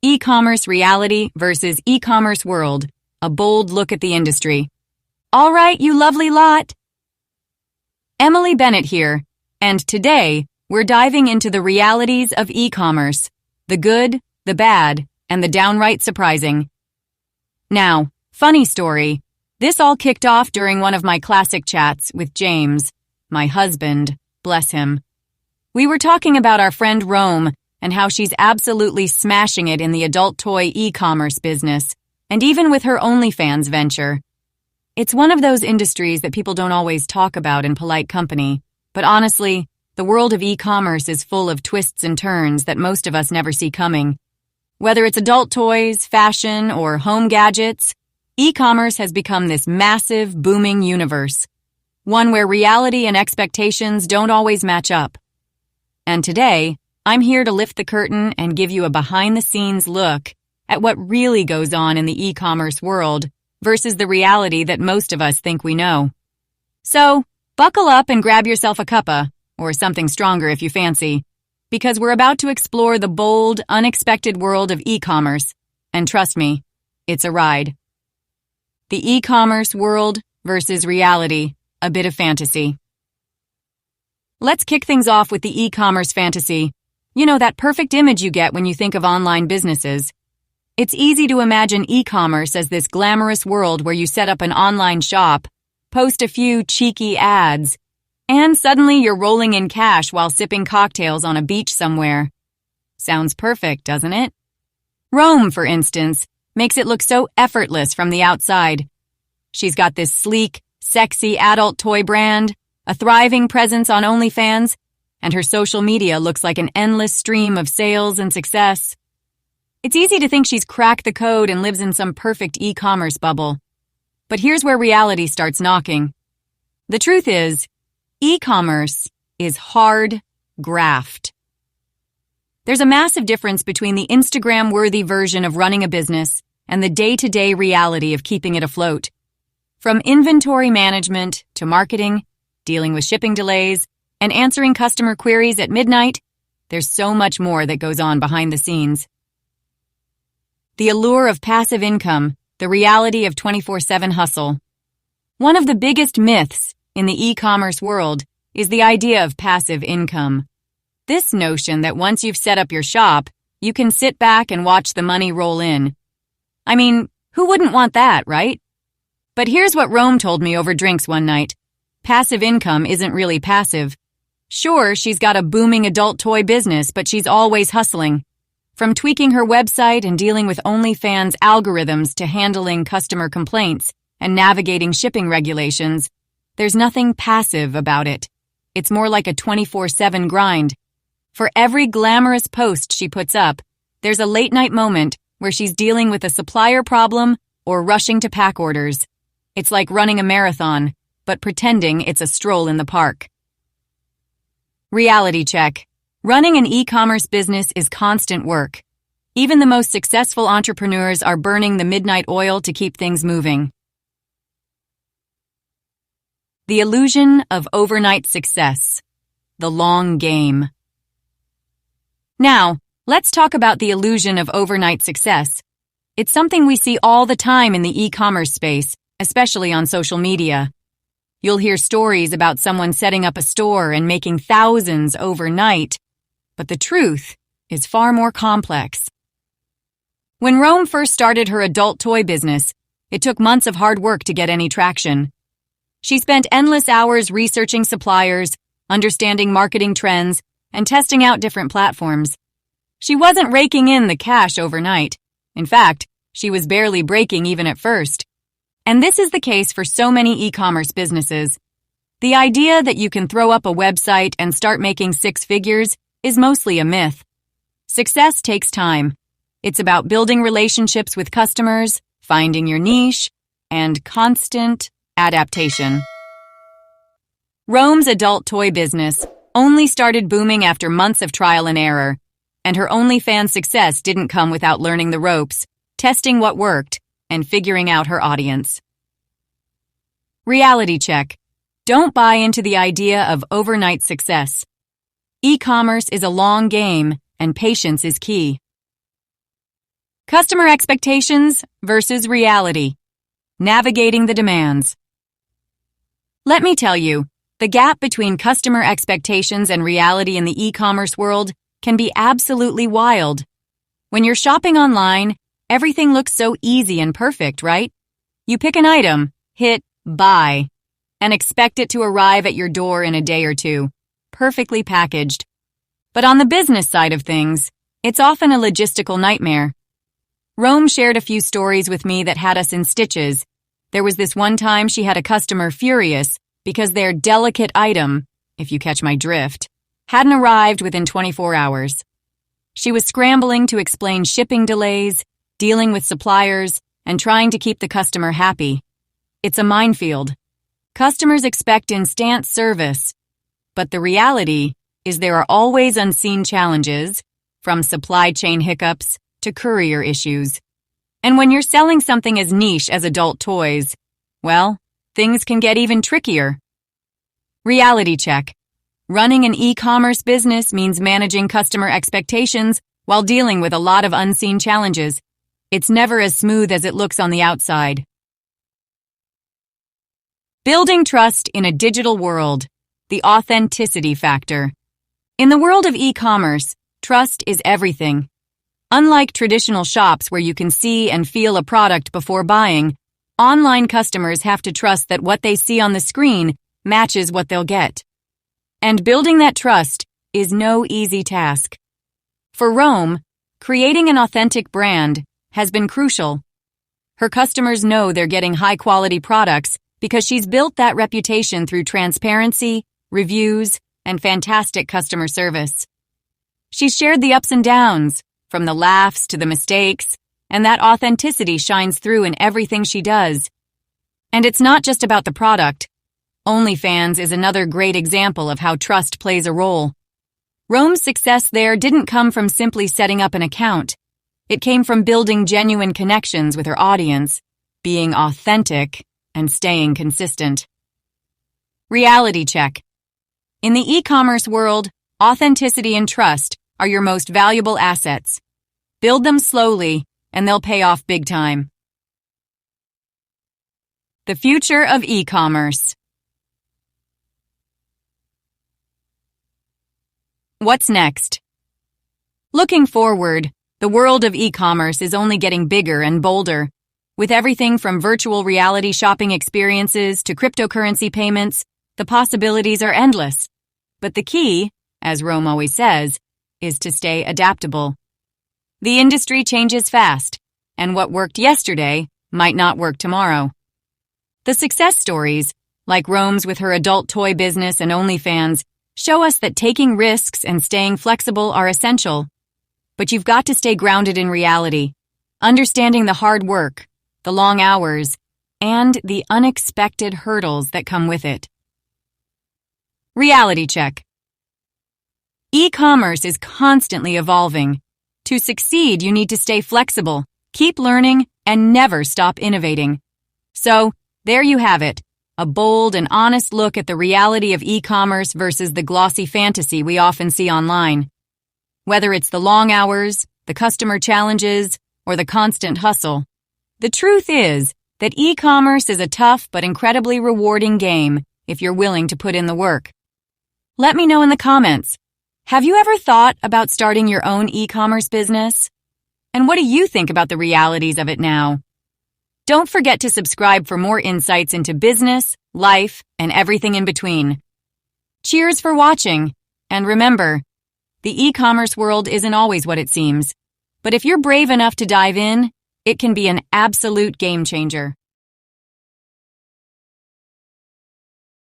E-commerce reality versus e-commerce world, a bold look at the industry. All right, you lovely lot. Emily Bennett here, and today we're diving into the realities of e-commerce, the good, the bad, and the downright surprising. Now, funny story. This all kicked off during one of my classic chats with James, my husband, bless him. We were talking about our friend Rome and how she's absolutely smashing it in the adult toy e-commerce business, and even with her OnlyFans venture. It's one of those industries that people don't always talk about in polite company, but honestly, the world of e-commerce is full of twists and turns that most of us never see coming. Whether it's adult toys, fashion, or home gadgets, e-commerce has become this massive, booming universe, one where reality and expectations don't always match up. And today, I'm here to lift the curtain and give you a behind-the-scenes look at what really goes on in the e-commerce world versus the reality that most of us think we know. So, buckle up and grab yourself a cuppa, or something stronger if you fancy, because we're about to explore the bold, unexpected world of e-commerce, and trust me, it's a ride. The e-commerce world versus reality, a bit of fantasy. Let's kick things off with the e-commerce fantasy. You know, that perfect image you get when you think of online businesses. It's easy to imagine e-commerce as this glamorous world where you set up an online shop, post a few cheeky ads, and suddenly you're rolling in cash while sipping cocktails on a beach somewhere. Sounds perfect, doesn't it? Rome, for instance, makes it look so effortless from the outside. She's got this sleek, sexy adult toy brand, a thriving presence on OnlyFans, and her social media looks like an endless stream of sales and success. It's easy to think she's cracked the code and lives in some perfect e-commerce bubble. But here's where reality starts knocking. The truth is, e-commerce is hard graft. There's a massive difference between the Instagram-worthy version of running a business and the day-to-day reality of keeping it afloat. From inventory management to marketing, dealing with shipping delays, and answering customer queries at midnight, there's so much more that goes on behind the scenes. The allure of passive income, the reality of 24/7 hustle. One of the biggest myths in the e-commerce world is the idea of passive income. This notion that once you've set up your shop, you can sit back and watch the money roll in. I mean, who wouldn't want that, right? But here's what Rome told me over drinks one night. Passive income isn't really passive. Sure, she's got a booming adult toy business, but she's always hustling. From tweaking her website and dealing with OnlyFans algorithms to handling customer complaints and navigating shipping regulations, there's nothing passive about it. It's more like a 24/7 grind. For every glamorous post she puts up, there's a late-night moment where she's dealing with a supplier problem or rushing to pack orders. It's like running a marathon, but pretending it's a stroll in the park. Reality check. Running an e-commerce business is constant work. Even the most successful entrepreneurs are burning the midnight oil to keep things moving. The illusion of overnight success. The long game. Now, let's talk about the illusion of overnight success. It's something we see all the time in the e-commerce space, especially on social media. You'll hear stories about someone setting up a store and making thousands overnight, but the truth is far more complex. When Rome first started her adult toy business, it took months of hard work to get any traction. She spent endless hours researching suppliers, understanding marketing trends, and testing out different platforms. She wasn't raking in the cash overnight. In fact, she was barely breaking even at first. And this is the case for so many e-commerce businesses. The idea that you can throw up a website and start making six figures is mostly a myth. Success takes time. It's about building relationships with customers, finding your niche, and constant adaptation. Rome's adult toy business only started booming after months of trial and error, and her OnlyFans success didn't come without learning the ropes, testing what worked, and figuring out her audience. Reality check. Don't buy into the idea of overnight success. E-commerce is a long game, and patience is key. Customer expectations versus reality. Navigating the demands. Let me tell you, the gap between customer expectations and reality in the e-commerce world can be absolutely wild. When you're shopping online, everything looks so easy and perfect, right? You pick an item, hit buy, and expect it to arrive at your door in a day or two, perfectly packaged. But on the business side of things, it's often a logistical nightmare. Rome shared a few stories with me that had us in stitches. There was this one time she had a customer furious because their delicate item, if you catch my drift, hadn't arrived within 24 hours. She was scrambling to explain shipping delays, dealing with suppliers, and trying to keep the customer happy. It's a minefield. Customers expect instant service, but the reality is there are always unseen challenges, from supply chain hiccups to courier issues. And when you're selling something as niche as adult toys, well, things can get even trickier. Reality check. Running an e-commerce business means managing customer expectations while dealing with a lot of unseen challenges. It's never as smooth as it looks on the outside. Building trust in a digital world. The authenticity factor. In the world of e-commerce, trust is everything. Unlike traditional shops where you can see and feel a product before buying, online customers have to trust that what they see on the screen matches what they'll get. And building that trust is no easy task. For Rome, creating an authentic brand has been crucial. Her customers know they're getting high-quality products because she's built that reputation through transparency, reviews, and fantastic customer service. She's shared the ups and downs, from the laughs to the mistakes, and that authenticity shines through in everything she does. And it's not just about the product. OnlyFans is another great example of how trust plays a role. Rome's success there didn't come from simply setting up an account. It came from building genuine connections with her audience, being authentic, and staying consistent. Reality check. In the e-commerce world, authenticity and trust are your most valuable assets. Build them slowly, and they'll pay off big time. The future of e-commerce. What's next? Looking forward, the world of e-commerce is only getting bigger and bolder. With everything from virtual reality shopping experiences to cryptocurrency payments, the possibilities are endless. But the key, as Rome always says, is to stay adaptable. The industry changes fast, and what worked yesterday might not work tomorrow. The success stories, like Rome's with her adult toy business and OnlyFans, show us that taking risks and staying flexible are essential. But you've got to stay grounded in reality, understanding the hard work, the long hours, and the unexpected hurdles that come with it. Reality check. E-commerce is constantly evolving. To succeed, you need to stay flexible, keep learning, and never stop innovating. So, there you have it, a bold and honest look at the reality of e-commerce versus the glossy fantasy we often see online. Whether it's the long hours, the customer challenges, or the constant hustle, the truth is that e-commerce is a tough but incredibly rewarding game if you're willing to put in the work. Let me know in the comments. Have you ever thought about starting your own e-commerce business? And what do you think about the realities of it now? Don't forget to subscribe for more insights into business, life, and everything in between. Cheers for watching, and remember, the e-commerce world isn't always what it seems, but if you're brave enough to dive in, it can be an absolute game changer.